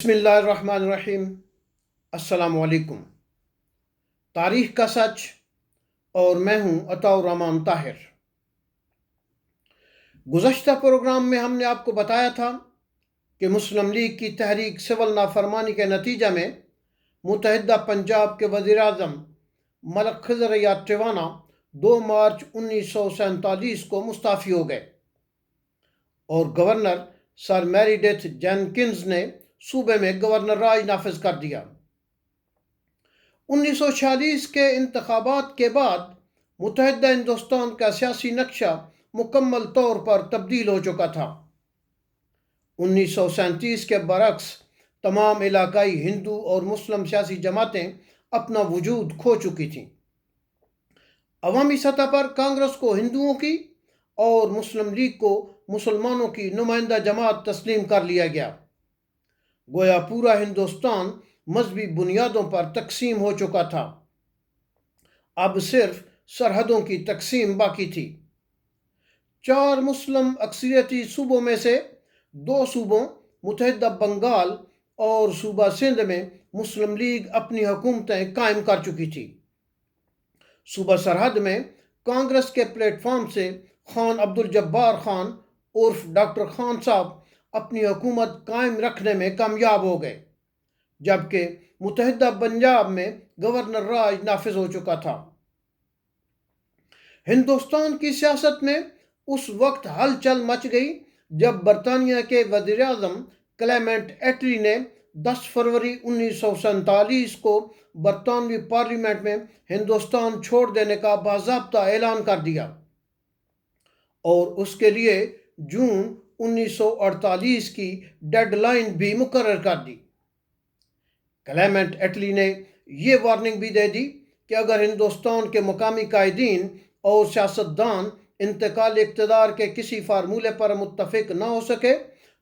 بسم اللہ الرحمن الرحیم۔ السلام علیکم۔ تاریخ کا سچ اور میں ہوں عطاء الرحمن طاہر۔ گزشتہ پروگرام میں ہم نے آپ کو بتایا تھا کہ مسلم لیگ کی تحریک سول نافرمانی کے نتیجہ میں متحدہ پنجاب کے وزیر اعظم ملک خضر یاد ٹیوانہ 2 مارچ 1947 کو مستعفی ہو گئے اور گورنر سر میریڈتھ جینکنز نے صوبے میں گورنر راج نافذ کر دیا۔ 1946 کے انتخابات کے بعد متحدہ ہندوستان کا سیاسی نقشہ مکمل طور پر تبدیل ہو چکا تھا۔ 1937 کے برعکس تمام علاقائی ہندو اور مسلم سیاسی جماعتیں اپنا وجود کھو چکی تھیں۔ عوامی سطح پر کانگریس کو ہندوؤں کی اور مسلم لیگ کو مسلمانوں کی نمائندہ جماعت تسلیم کر لیا گیا۔ گویا پورا ہندوستان مذہبی بنیادوں پر تقسیم ہو چکا تھا۔ اب صرف سرحدوں کی تقسیم باقی تھی۔ 4 مسلم اکثریتی صوبوں میں سے 2 صوبوں متحدہ بنگال اور صوبہ سندھ میں مسلم لیگ اپنی حکومتیں قائم کر چکی تھی۔ صوبہ سرحد میں کانگریس کے پلیٹ فارم سے خان عبدالجبار خان عرف ڈاکٹر خان صاحب اپنی حکومت قائم رکھنے میں کامیاب ہو گئے، جبکہ متحدہ پنجاب میں گورنر راج نافذ ہو چکا تھا۔ ہندوستان کی سیاست میں اس وقت ہلچل مچ گئی جب برطانیہ کے وزیر اعظم کلیمنٹ ایٹلی نے 10 فروری 1947 کو برطانوی پارلیمنٹ میں ہندوستان چھوڑ دینے کا باضابطہ اعلان کر دیا اور اس کے لیے جون 1948 کی ڈیڈ لائن بھی مقرر کر دی۔ کلیمنٹ ایٹلی نے یہ وارننگ بھی دے دی کہ اگر ہندوستان کے مقامی قائدین اور سیاستدان انتقال اقتدار کے کسی فارمولے پر متفق نہ ہو سکے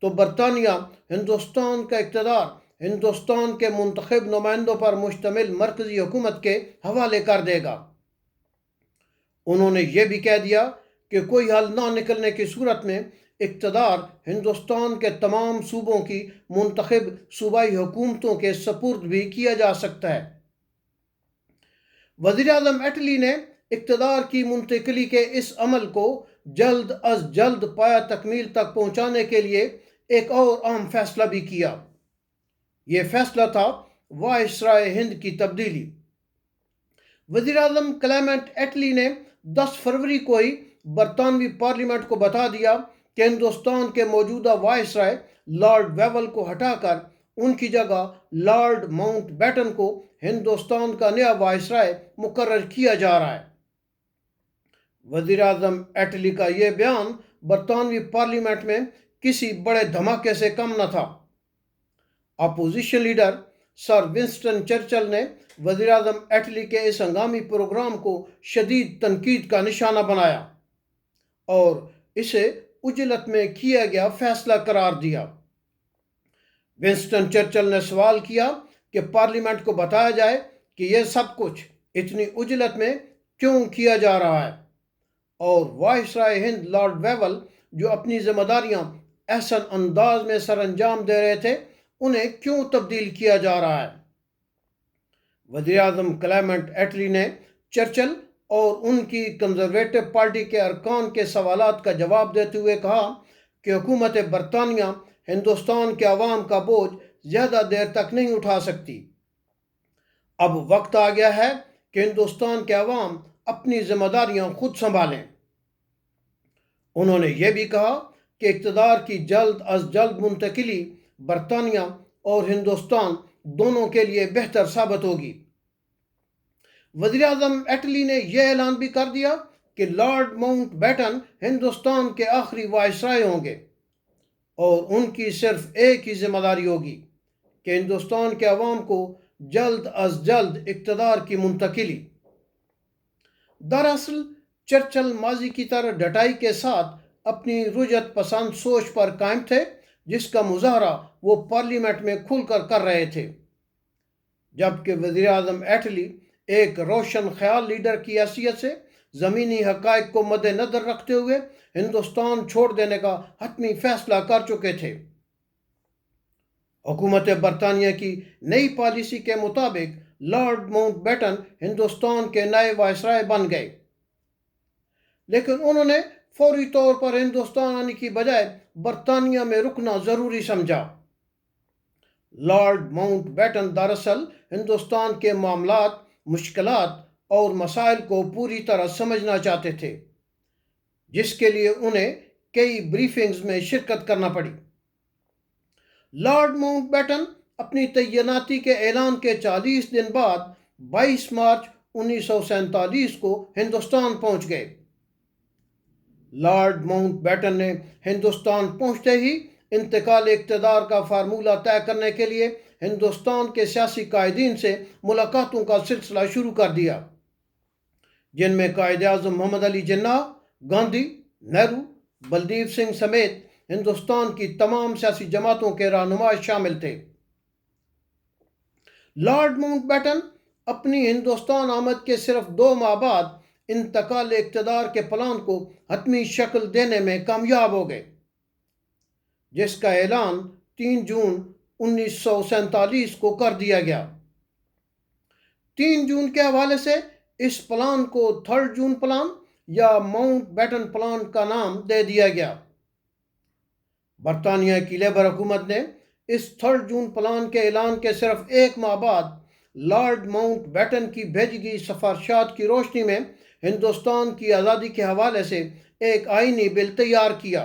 تو برطانیہ ہندوستان کا اقتدار ہندوستان کے منتخب نمائندوں پر مشتمل مرکزی حکومت کے حوالے کر دے گا۔ انہوں نے یہ بھی کہہ دیا کہ کوئی حل نہ نکلنے کی صورت میں اقتدار ہندوستان کے تمام صوبوں کی منتخب صوبائی حکومتوں کے سپرد بھی کیا جا سکتا ہے۔ وزیر اعظم ایٹلی نے اقتدار کی منتقلی کے اس عمل کو جلد از جلد پایہ تکمیل تک پہنچانے کے لیے ایک اور اہم فیصلہ بھی کیا۔ یہ فیصلہ تھا وائسرائے ہند کی تبدیلی۔ وزیر اعظم کلیمنٹ ایٹلی نے 10 فروری کو ہی برطانوی پارلیمنٹ کو بتا دیا کہ ہندوستان کے موجودہ وائسرائے لارڈ ویول کو ہٹا کر ان کی جگہ لارڈ ماؤنٹ بیٹن کو ہندوستان کا نیا وائسرائے مقرر کیا جا رہا ہے۔ وزیر اعظم ایٹلی کا یہ بیان برطانوی پارلیمنٹ میں کسی بڑے دھماکے سے کم نہ تھا۔ اپوزیشن لیڈر سر ونسٹن چرچل نے وزیر اعظم ایٹلی کے اس ہنگامی پروگرام کو شدید تنقید کا نشانہ بنایا اور اسے عجلت میں کیا گیا فیصلہ قرار دیا۔ ونسٹن چرچل نے سوال کیا کہ پارلیمنٹ کو بتایا جائے کہ یہ سب کچھ اتنی عجلت میں کیوں کیا جا رہا ہے اور وائسرائے ہند لارڈ ویول جو اپنی ذمہ داریاں احسن انداز میں سر انجام دے رہے تھے انہیں کیوں تبدیل کیا جا رہا ہے۔ وزیر اعظم کلیمنٹ ایٹلی نے چرچل اور ان کی کنزرویٹو پارٹی کے ارکان کے سوالات کا جواب دیتے ہوئے کہا کہ حکومت برطانیہ ہندوستان کے عوام کا بوجھ زیادہ دیر تک نہیں اٹھا سکتی۔ اب وقت آ گیا ہے کہ ہندوستان کے عوام اپنی ذمہ داریاں خود سنبھالیں۔ انہوں نے یہ بھی کہا کہ اقتدار کی جلد از جلد منتقلی برطانیہ اور ہندوستان دونوں کے لیے بہتر ثابت ہوگی۔ وزیر اعظم ایٹلی نے یہ اعلان بھی کر دیا کہ لارڈ ماؤنٹ بیٹن ہندوستان کے آخری وائسرائے ہوں گے اور ان کی صرف ایک ہی ذمہ داری ہوگی کہ ہندوستان کے عوام کو جلد از جلد اقتدار کی منتقلی۔ دراصل چرچل ماضی کی طرح ڈٹائی کے ساتھ اپنی رجعت پسند سوچ پر قائم تھے جس کا مظاہرہ وہ پارلیمنٹ میں کھل کر کر رہے تھے، جبکہ وزیر اعظم ایٹلی ایک روشن خیال لیڈر کی حیثیت سے زمینی حقائق کو مد نظر رکھتے ہوئے ہندوستان چھوڑ دینے کا حتمی فیصلہ کر چکے تھے۔ حکومت برطانیہ کی نئی پالیسی کے مطابق لارڈ ماؤنٹ بیٹن ہندوستان کے نئے وائسرائے بن گئے، لیکن انہوں نے فوری طور پر ہندوستان آنے کی بجائے برطانیہ میں رکنا ضروری سمجھا۔ لارڈ ماؤنٹ بیٹن دراصل ہندوستان کے معاملات، مشکلات اور مسائل کو پوری طرح سمجھنا چاہتے تھے، جس کے لیے انہیں کئی بریفنگز میں شرکت کرنا پڑی۔ لارڈ ماؤنٹ بیٹن اپنی تعیناتی کے اعلان کے 40 دن بعد 22 مارچ 1947 کو ہندوستان پہنچ گئے۔ لارڈ ماؤنٹ بیٹن نے ہندوستان پہنچتے ہی انتقال اقتدار کا فارمولہ طے کرنے کے لیے ہندوستان کے سیاسی قائدین سے ملاقاتوں کا سلسلہ شروع کر دیا، جن میں قائد اعظم محمد علی جناح، گاندھی، نہرو، بلدیو سنگھ سمیت ہندوستان کی تمام سیاسی جماعتوں کے رہنما شامل تھے۔ لارڈ ماؤنٹ بیٹن اپنی ہندوستان آمد کے صرف 2 ماہ بعد انتقال اقتدار کے پلان کو حتمی شکل دینے میں کامیاب ہو گئے، جس کا اعلان 3 جون 1947 کو کر دیا گیا۔ 3 جون کے حوالے سے اس پلان کو 3 جون پلان یا ماؤنٹ بیٹن پلان کا نام دے دیا گیا۔ برطانیہ کی لیبر حکومت نے اس 3 جون پلان کے اعلان کے صرف 1 ماہ بعد لارڈ ماؤنٹ بیٹن کی بھیجی گئی سفارشات کی روشنی میں ہندوستان کی آزادی کے حوالے سے ایک آئینی بل تیار کیا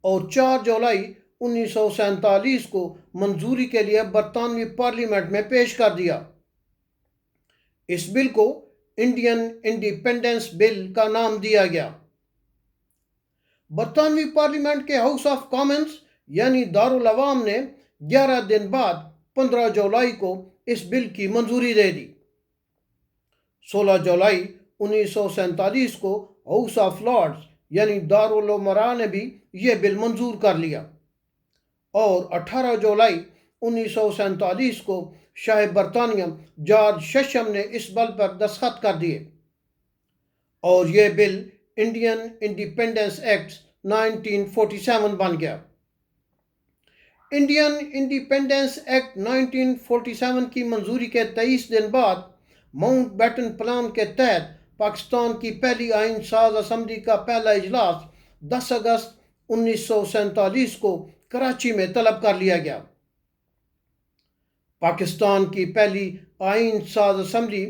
اور 4 جولائی 1947 کو منظوری کے لیے برطانوی پارلیمنٹ میں پیش کر دیا۔ اس بل کو انڈین انڈیپینڈنس بل کا نام دیا گیا۔ برطانوی پارلیمنٹ کے ہاؤس آف کامنز یعنی دارالعوام نے 11 دن بعد 15 جولائی کو اس بل کی منظوری دے دی۔ 16 جولائی 1947 کو ہاؤس آف لارڈز یعنی دارالامراء نے بھی یہ بل منظور کر لیا اور 18 جولائی 1947 کو شاہ برطانیہ جارج ششم نے اس بل پر دستخط کر دیے اور یہ بل انڈین انڈیپینڈنس ایکٹ 1947 بن گیا۔ انڈین انڈیپینڈنس ایکٹ 1947 کی منظوری کے 23 دن بعد ماؤنٹ بیٹن پلان کے تحت پاکستان کی پہلی آئین ساز اسمبلی کا پہلا اجلاس 10 اگست 1947 کو کراچی میں طلب کر لیا گیا۔ پاکستان کی پہلی آئین ساز اسمبلی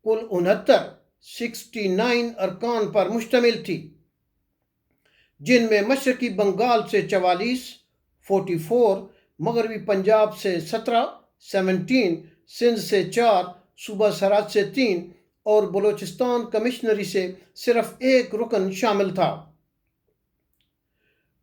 کل 69 ارکان پر مشتمل تھی، جن میں مشرقی بنگال سے 44، مغربی پنجاب سے 17، سندھ سے 4، صوبہ سرحد سے 3 اور بلوچستان کمشنری سے صرف 1 رکن شامل تھا۔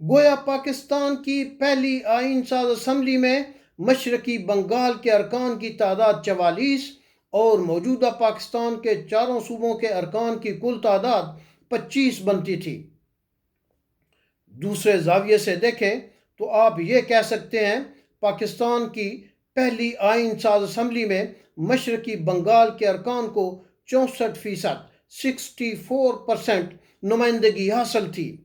گویا پاکستان کی پہلی آئین ساز اسمبلی میں مشرقی بنگال کے ارکان کی تعداد 44 اور موجودہ پاکستان کے 4 صوبوں کے ارکان کی کل تعداد 25 بنتی تھی۔ دوسرے زاویے سے دیکھیں تو آپ یہ کہہ سکتے ہیں پاکستان کی پہلی آئین ساز اسمبلی میں مشرقی بنگال کے ارکان کو 64%، 64% نمائندگی حاصل تھی۔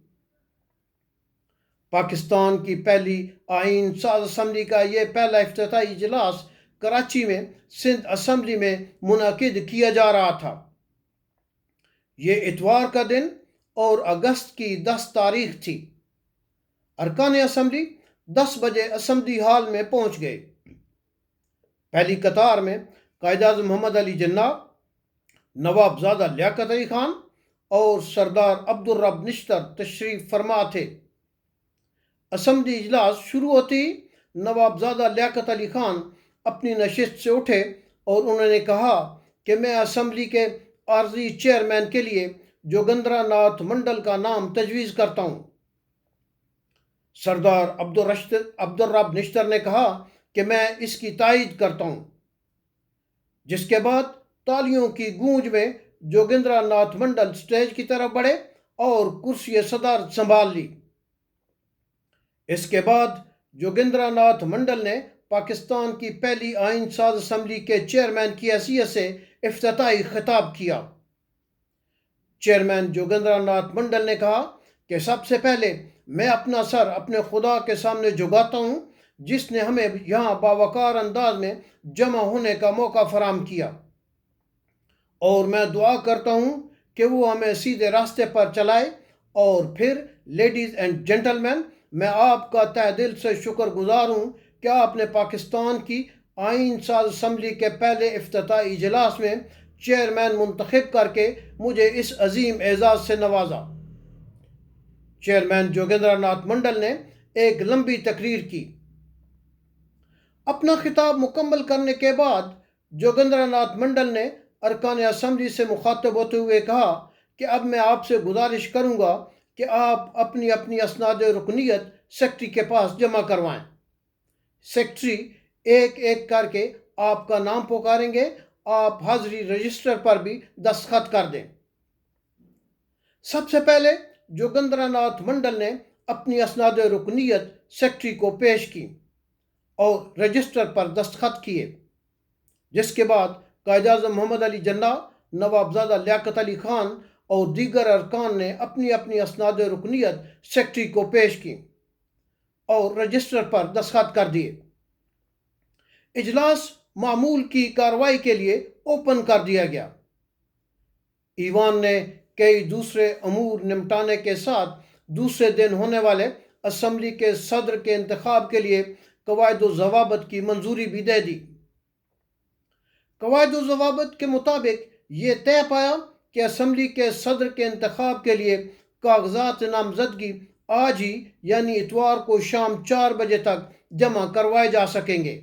پاکستان کی پہلی آئین ساز اسمبلی کا یہ پہلا افتتاحی اجلاس کراچی میں سندھ اسمبلی میں منعقد کیا جا رہا تھا۔ یہ اتوار کا دن اور اگست کی 10 تاریخ تھی۔ ارکان اسمبلی 10 بجے اسمبلی ہال میں پہنچ گئے۔ پہلی قطار میں قائد اعظم محمد علی جناح، نواب زادہ لیاقت علی خان اور سردار عبدالرب نشتر تشریف فرما تھے۔ اسمبلی اجلاس شروع ہوتے ہی نواب زادہ لیاقت علی خان اپنی نشست سے اٹھے اور انہوں نے کہا کہ میں اسمبلی کے عارضی چیئرمین کے لیے جوگندرا ناتھ منڈل کا نام تجویز کرتا ہوں۔ سردار عبدالرب نشتر نے کہا کہ میں اس کی تائید کرتا ہوں، جس کے بعد تالیوں کی گونج میں جوگندرا ناتھ منڈل سٹیج کی طرف بڑھے اور کرسی صدارت سنبھال لی۔ اس کے بعد جوگندرا ناتھ منڈل نے پاکستان کی پہلی آئین ساز اسمبلی کے چیئرمین کی حیثیت سے افتتاحی خطاب کیا۔ چیئرمین جوگندرا ناتھ منڈل نے کہا کہ سب سے پہلے میں اپنا سر اپنے خدا کے سامنے جھکاتا ہوں، جس نے ہمیں یہاں باوقار انداز میں جمع ہونے کا موقع فراہم کیا، اور میں دعا کرتا ہوں کہ وہ ہمیں سیدھے راستے پر چلائے۔ اور پھر لیڈیز اینڈ جینٹل مین، میں آپ کا تہ دل سے شکر گزار ہوں کہ آپ نے پاکستان کی آئین ساز اسمبلی کے پہلے افتتاحی اجلاس میں چیئرمین منتخب کر کے مجھے اس عظیم اعزاز سے نوازا۔ چیئرمین جوگندر ناتھ منڈل نے ایک لمبی تقریر کی۔ اپنا خطاب مکمل کرنے کے بعد جوگندر ناتھ منڈل نے ارکان اسمبلی سے مخاطب ہوتے ہوئے کہا کہ اب میں آپ سے گزارش کروں گا کہ آپ اپنی اپنی اسناد رکنیت سیکرٹری کے پاس جمع کروائیں۔ سیکرٹری ایک ایک کر کے آپ کا نام پکاریں گے، آپ حاضری رجسٹر پر بھی دستخط کر دیں۔ سب سے پہلے جوگندر ناتھ منڈل نے اپنی اسناد رکنیت سیکرٹری کو پیش کی اور رجسٹر پر دستخط کیے، جس کے بعد قائد اعظم محمد علی جناح، نوابزادہ لیاقت علی خان اور دیگر ارکان نے اپنی اپنی اسناد رکنیت سیکرٹری کو پیش کی اور رجسٹر پر دستخط کر دیے۔ اجلاس معمول کی کارروائی کے لیے اوپن کر دیا گیا۔ ایوان نے کئی دوسرے امور نمٹانے کے ساتھ دوسرے دن ہونے والے اسمبلی کے صدر کے انتخاب کے لیے قواعد و ضوابط کی منظوری بھی دے دی۔ قواعد و ضوابط کے مطابق یہ طے پایا کہ اسمبلی کے صدر کے انتخاب کے لیے کاغذات نامزدگی آج ہی یعنی اتوار کو شام 4 بجے تک جمع کروائے جا سکیں گے،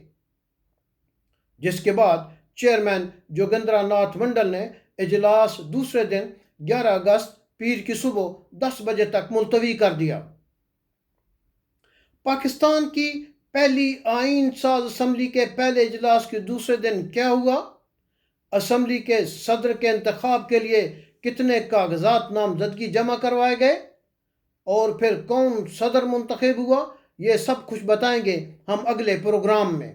جس کے بعد چیئرمین جوگندر ناتھ منڈل نے اجلاس دوسرے دن 11 اگست پیر کی صبح 10 بجے تک ملتوی کر دیا۔ پاکستان کی پہلی آئین ساز اسمبلی کے پہلے اجلاس کے دوسرے دن کیا ہوا؟ اسمبلی کے صدر کے انتخاب کے لیے کتنے کاغذات نامزدگی جمع کروائے گئے اور پھر کون صدر منتخب ہوا، یہ سب کچھ بتائیں گے ہم اگلے پروگرام میں۔